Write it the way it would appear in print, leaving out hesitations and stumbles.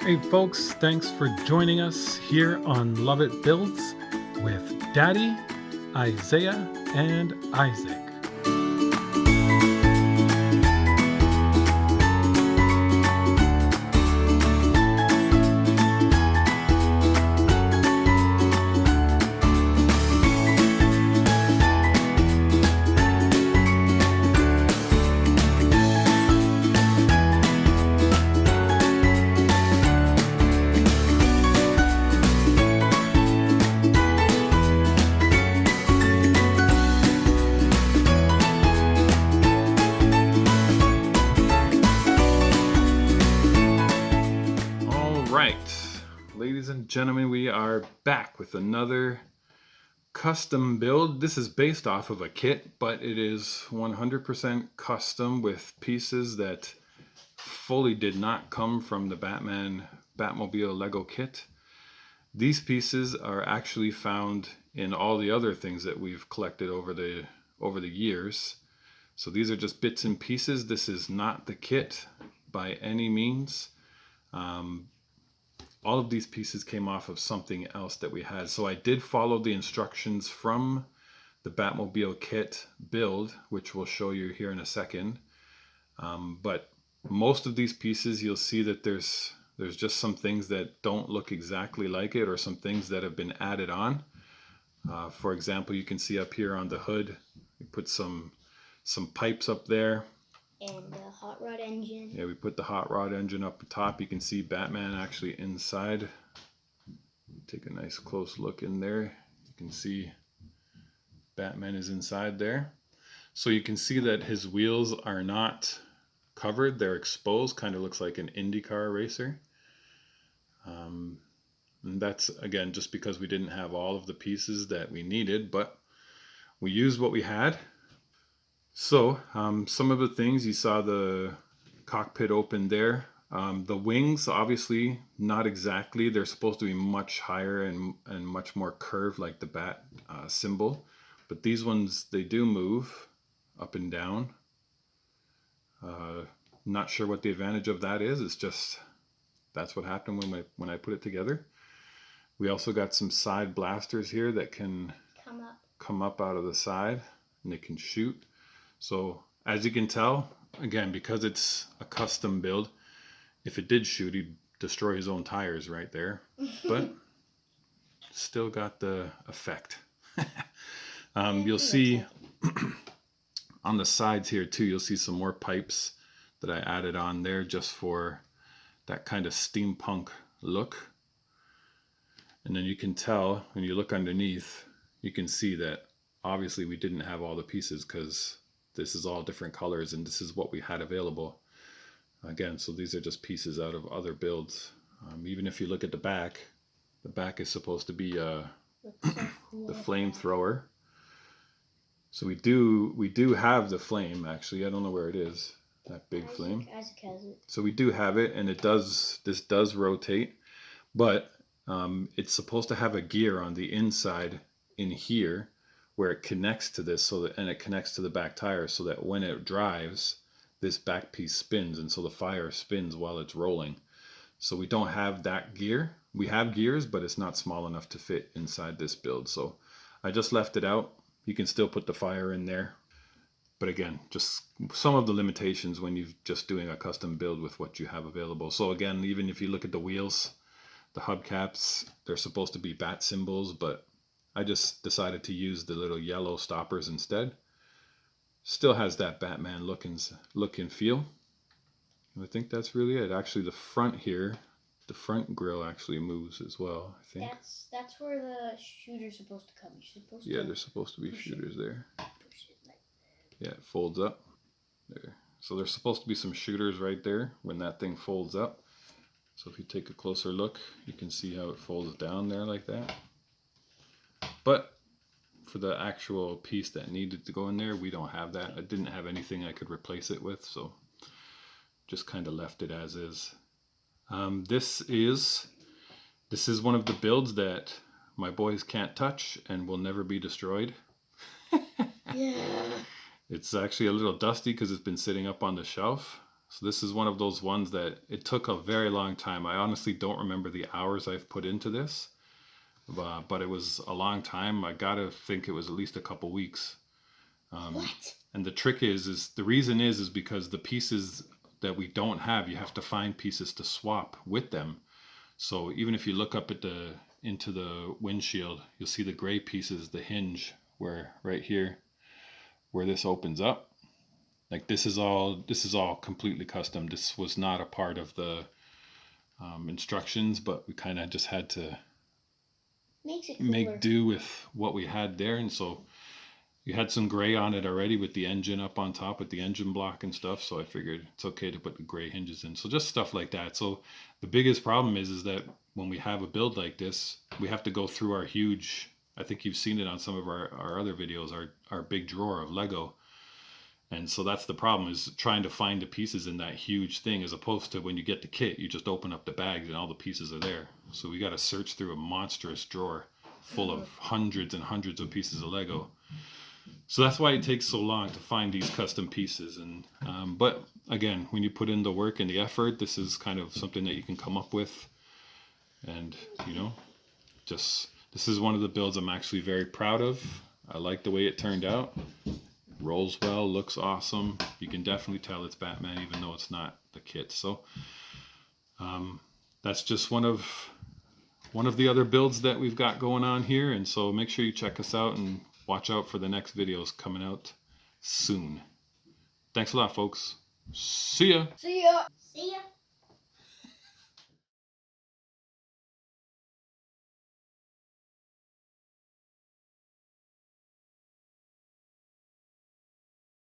Hey folks, thanks for joining us here on Lovatt Builds with Daddy, Isaiah, and Isaac. All right, ladies and gentlemen, we are back with another custom build. This is based off of a kit, but it is 100% custom with pieces that fully did not come from the Batmobile Lego kit. These pieces are actually found in all the other things that we've collected over the years. So these are just bits and pieces. This is not the kit by any means. All of these pieces came off of something else that we had. So I did follow the instructions from the Batmobile kit build, which we'll show you here in a second. But most of these pieces, you'll see that there's just some things that don't look exactly like it, or some things that have been added on. For example, you can see up here on the hood, we put some pipes up there. And the hot rod engine. Yeah, we put the hot rod engine up top. You can see Batman actually inside. Take a nice close look in there. You can see Batman is inside there. So you can see that his wheels are not covered. They're exposed. Kind of looks like an IndyCar racer. And that's, again, just because we didn't have all of the pieces that we needed, but we used what we had. So some of the things, you saw the cockpit open there. The wings, obviously not exactly. They're supposed to be much higher and much more curved, like the bat symbol. But these ones, they do move up and down. Not sure what the advantage of that is. It's just, that's what happened when I put it together. We also got some side blasters here that can come up out of the side, and they can shoot. So as you can tell, again, because it's a custom build, if it did shoot, he'd destroy his own tires right there. But still got the effect. You'll see on the sides here too, you'll see some more pipes that I added on there just for that kind of steampunk look. And then you can tell when you look underneath, you can see that obviously we didn't have all the pieces, because this is all different colors and this is what we had available. Again, so these are just pieces out of other builds. Even if you look at the back is supposed to be the flamethrower. So we do have the flame, actually. I don't know where it is, that big flame. Isaac has it. So we do have it, and this does rotate, but it's supposed to have a gear on the inside in here, where it connects to this, and it connects to the back tire, so that when it drives, this back piece spins, and so the fire spins while it's rolling. So we don't have that gear. We have gears, but it's not small enough to fit inside this build. So I just left it out. You can still put the fire in there. But again, just some of the limitations when you're just doing a custom build with what you have available. So again, even if you look at the wheels, the hubcaps, they're supposed to be bat symbols, but I just decided to use the little yellow stoppers instead. Still has that Batman look and feel. And I think that's really it. Actually, the front here, the front grille actually moves as well, I think. That's where the shooter's supposed to come. Yeah, there's supposed to be shooters there. Push it like that. Yeah, it folds up. There. So there's supposed to be some shooters right there when that thing folds up. So if you take a closer look, you can see how it folds down there like that. But for the actual piece that needed to go in there, we don't have that. I didn't have anything I could replace it with, so just kind of left it as is. This is one of the builds that my boys can't touch and will never be destroyed. Yeah. It's actually a little dusty because it's been sitting up on the shelf. So this is one of those ones that it took a very long time. I honestly don't remember the hours I've put into this, but it was a long time. I gotta think it was at least a couple weeks. What? And the trick is the reason is because the pieces that we don't have, you have to find pieces to swap with them. So even if you look up at into the windshield, you'll see the gray pieces, the hinge where right here, where this opens up. Like this is all completely custom. This was not a part of the instructions, but we kind of just had to make do with what we had there. And so you had some gray on it already with the engine up on top with the engine block and stuff. So I figured it's okay to put the gray hinges in. So just stuff like that. So the biggest problem is that when we have a build like this, we have to go through our huge, I think you've seen it on some of our other videos, our big drawer of Lego. And so that's the problem, is trying to find the pieces in that huge thing, as opposed to when you get the kit, you just open up the bags and all the pieces are there. So we got to search through a monstrous drawer full of hundreds and hundreds of pieces of Lego. So that's why it takes so long to find these custom pieces. And but again, when you put in the work and the effort, this is kind of something that you can come up with. And just this is one of the builds I'm actually very proud of. I like the way it turned out. Rolls well, looks awesome. You can definitely tell it's Batman, even though it's not the kit. So that's just one of the other builds that we've got going on here. And so make sure you check us out and watch out for the next videos coming out soon. Thanks a lot, folks. See ya. See ya. See ya.